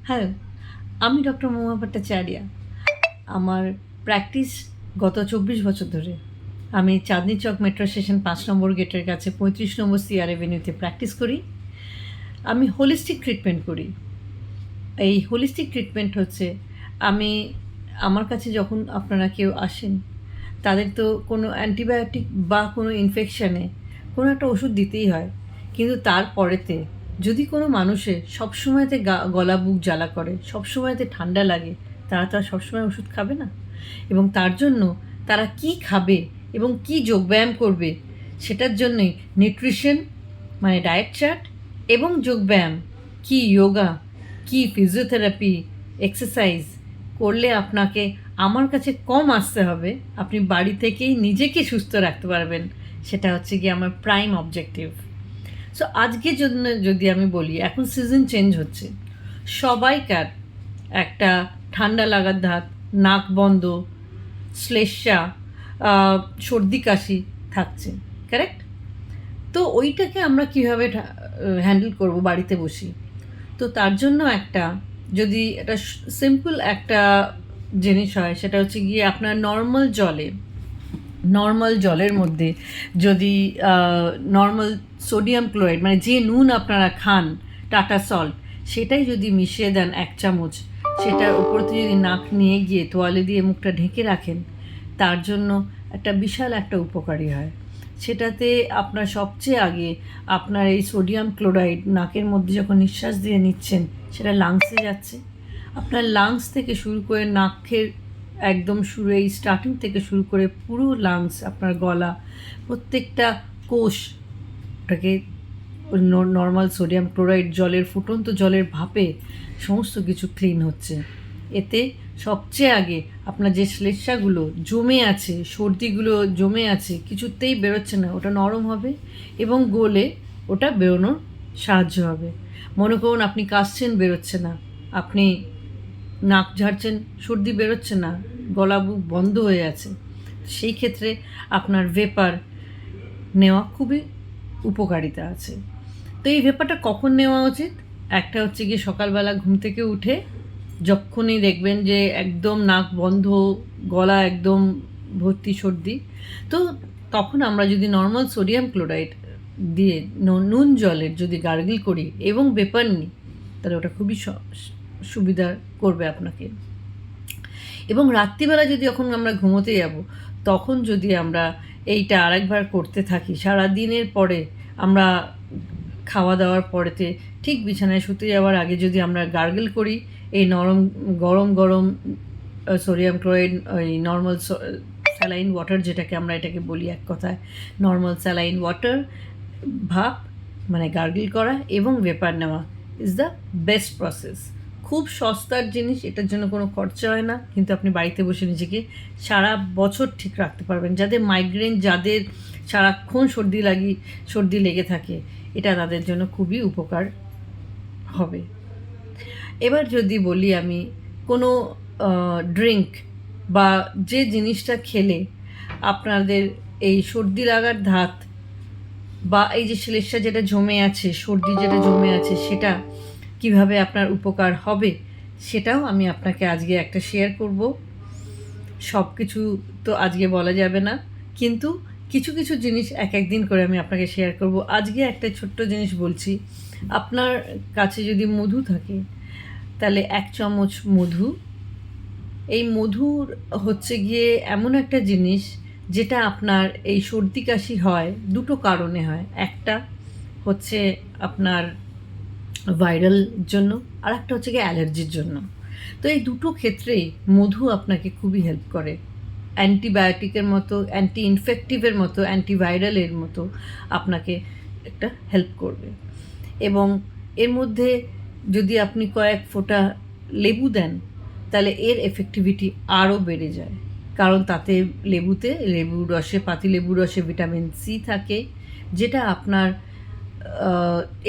Hello, আমি doctor মহুয়া ভট্টাচার্য। আমার practice গত ২৪ বছর ধরে। আমি চাঁদনি চক মেট্রো স্টেশন ৫ নম্বর গেটের কাছে ৩৫ নম্বর সিআর এভিনিউতে প্র্যাকটিস করি। আমি হোলিস্টিক ট্রিটমেন্ট করি। এই হোলিস্টিক ট্রিটমেন্ট হচ্ছে আমি আমার কাছে যখন আপনারা কেউ আসেন, তাদের তো কোনো অ্যান্টিবায়োটিক বা কোনো ইনফেকশানে কোনো একটা ওষুধ দিতেই হয়। কিন্তু তারপরেতে যদি কোনো মানুষের সবসময়তে গলা বুক জ্বালা করে, সবসময়তে ঠান্ডা লাগে, তারা তো আর সবসময় ওষুধ খাবে না। এবং তার জন্য তারা কী খাবে এবং কী যোগব্যায়াম করবে, সেটার জন্যই নিউট্রিশন মানে ডায়েট চার্ট এবং যোগব্যায়াম, কী যোগা, কী ফিজিওথেরাপি, এক্সারসাইজ করলে আপনাকে আমার কাছে কম আসতে হবে, আপনি বাড়ি থেকেই নিজেকে সুস্থ রাখতে পারবেন, সেটা হচ্ছে গিয়ে আমার প্রাইম অবজেক্টিভ। সো আজকের জন্য যদি আমি বলি, এখন সিজন চেঞ্জ হচ্ছে, সবাইকার একটা ঠান্ডা লাগার ধাত, নাক বন্ধ, শ্লেষ্মা, সর্দি কাশি থাকছে, কারেক্ট? তো ওইটাকে আমরা কীভাবে হ্যান্ডেল করব বাড়িতে বসি? তো তার জন্য একটা যদি একটা সিম্পল একটা জিনিস হয়, সেটা হচ্ছে গিয়ে আপনার নর্মাল জলের মধ্যে যদি নর্মাল সোডিয়াম ক্লোরাইড মানে যে নুন আপনারা খান, টাটা সল্ট, সেটাই যদি মিশিয়ে দেন ১ চামচ, সেটার উপরতে যদি নাক নিয়ে গিয়ে তোয়ালে দিয়ে মুখটা ঢেকে রাখেন, তার জন্য একটা বিশাল একটা উপকারী হয়। সেটাতে আপনার সবচেয়ে আগে আপনার এই সোডিয়াম ক্লোরাইড নাকের মধ্যে যখন নিঃশ্বাস দিয়ে নিচ্ছেন, সেটা লাংসে যাচ্ছে। আপনার লাংস থেকে শুরু করে নাকের একদম শুরু, এই স্টার্টিং থেকে শুরু করে পুরো লাংস, আপনার গলা, প্রত্যেকটা কোষ, ওটাকে নর্মাল সোডিয়াম ক্লোরাইড জলের, ফুটন্ত জলের ভাপে সমস্ত কিছু ক্লিন হচ্ছে। এতে সবচেয়ে আগে আপনার যে শ্লেষ্মাগুলো জমে আছে, সর্দিগুলো জমে আছে, কিছুতেই বেরোচ্ছে না, ওটা নরম হবে এবং গলে ওটা বেরোনোর সাহায্য হবে। মনে করুন আপনি কাশছেন, বেরোচ্ছে না, আপনি নাক ঝাড়ছেন, সর্দি বেরোচ্ছে না, গলা বুক বন্ধ হয়ে আছে, সেই ক্ষেত্রে আপনার ভেপার নেওয়া খুবই উপকারিতা আছে। তো এই ভেপারটা কখন নেওয়া উচিত? একটা হচ্ছে গিয়ে সকালবেলা ঘুম থেকে উঠে যখনই দেখবেন যে একদম নাক বন্ধ, গলা একদম ভর্তি সর্দি, তো তখন আমরা যদি নর্মাল সোডিয়াম ক্লোরাইড দিয়ে নুন জলের যদি গার্গল করি এবং ভেপার নিই, তাহলে ওটা খুবই সুবিধা করবে আপনাকে। এবং রাত্রিবেলা যদি যখন আমরা ঘুমোতে যাব, তখন যদি আমরা এইটা আরেকবার করতে থাকি, সারা দিনের পরে আমরা খাওয়া দাওয়ার পরেতে ঠিক বিছানায় শুতে যাওয়ার আগে যদি আমরা গার্গল করি, এই গরম সোডিয়াম ক্লোরাইড, ওই নর্মাল স্যালাইন ওয়াটার, যেটাকে আমরা এটাকে বলি এক কথায় নর্মাল স্যালাইন ওয়াটার, ভাপ মানে গার্গল করা এবং ভেপার নেওয়া ইজ দ্য বেস্ট প্রসেস। খুব সস্তার জিনিস, এটার জন্য কোনো খরচা হয় না, কিন্তু আপনি বাড়িতে বসে নিজেকে সারা বছর ঠিক রাখতে পারবেন। যাদের মাইগ্রেন, যাদের সারাক্ষণ সর্দি লেগে থাকে, এটা তাদের জন্য খুবই উপকার হবে। এবার যদি বলি আমি কোনো ড্রিঙ্ক বা যে জিনিসটা খেলে আপনাদের এই সর্দি লাগার ধাত বা এই যে শ্লেষ্মা যেটা জমে আছে, সর্দি যেটা জমে আছে, সেটা কিভাবে আপনার উপকার হবে, সেটাও আমি আপনাকে আজকে একটা শেয়ার করব। সব কিছু তো আজকে বলা যাবে না, কিন্তু কিছু কিছু জিনিস এক একদিন করে আমি আপনাকে শেয়ার করব। আজকে একটা ছোট্ট জিনিস বলছি। আপনার কাছে যদি মধু থাকে, তাহলে ১ চামচ মধু, এই মধুর হচ্ছে গিয়ে এমন একটা জিনিস যেটা আপনার এই সর্দি কাশি হয় দুটো কারণে হয়। একটা হচ্ছে আপনার ভাইরাল জন্য, আর একটা হচ্ছে গিয়ে অ্যালার্জির জন্য। তো এই দুটো ক্ষেত্রেই মধু আপনাকে খুবই হেল্প করে, অ্যান্টিবায়োটিকের মতো, অ্যান্টি ইনফেক্টিভের মতো, অ্যান্টিভাইরালের মতো আপনাকে একটা হেল্প করবে। এবং এর মধ্যে যদি আপনি কয়েক ফোঁটা লেবু দেন, তাহলে এর এফেক্টিভিটি আরও বেড়ে যায়, কারণ তাতে লেবুর রসে, পাতিলেবুর রসে ভিটামিন সি থাকে, যেটা আপনার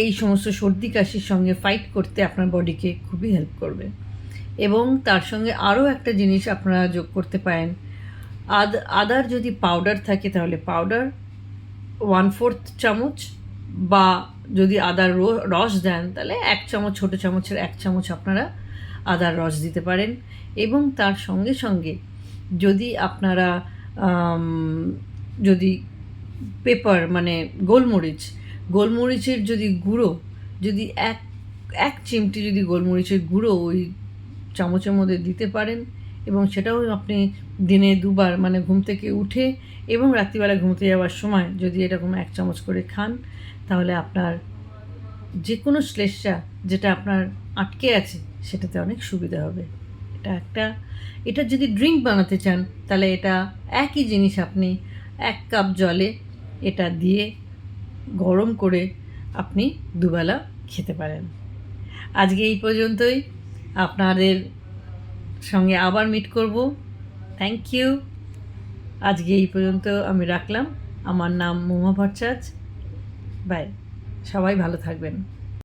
এই সমস্ত সর্দি কাশির সঙ্গে ফাইট করতে আপনার বডিকে খুবই হেল্প করবে। এবং তার সঙ্গে আরও একটা জিনিস আপনারা যোগ করতে পারেন, আদার যদি পাউডার থাকে, তাহলে পাউডার 1/4 চামচ, বা যদি আদার রস দেন, তাহলে 1 চামচ, ছোটো চামচের 1 চামচ আপনারা আদার রস দিতে পারেন। এবং তার সঙ্গে সঙ্গে যদি আপনারা যদি পেপার মানে গোলমরিচের যদি গুঁড়ো যদি এক চিমটি যদি গোলমরিচের গুঁড়ো ওই চামচের মধ্যে দিতে পারেন, এবং সেটাও আপনি দিনে 2বার মানে ঘুম থেকে উঠে এবং রাত্রিবেলা ঘুমোতে যাওয়ার সময় যদি এরকম 1 চামচ করে খান, তাহলে আপনার যে কোনো শ্লেষ্মা যেটা আপনার আটকে আছে সেটাতে অনেক সুবিধা হবে। এটা যদি ড্রিঙ্ক বানাতে চান, তাহলে এটা একই জিনিস আপনি 1 কাপ জলে এটা দিয়ে গরম করে আপনি দুবেলা খেতে পারেন। আজকে এই পর্যন্তই, আপনাদের সঙ্গে আবার মিট করব। Thank you. আজকে এই পর্যন্ত আমি রাখলাম। আমার নাম মহুয়া ভট্টাচার্য। বাই। সবাই ভালো থাকবেন।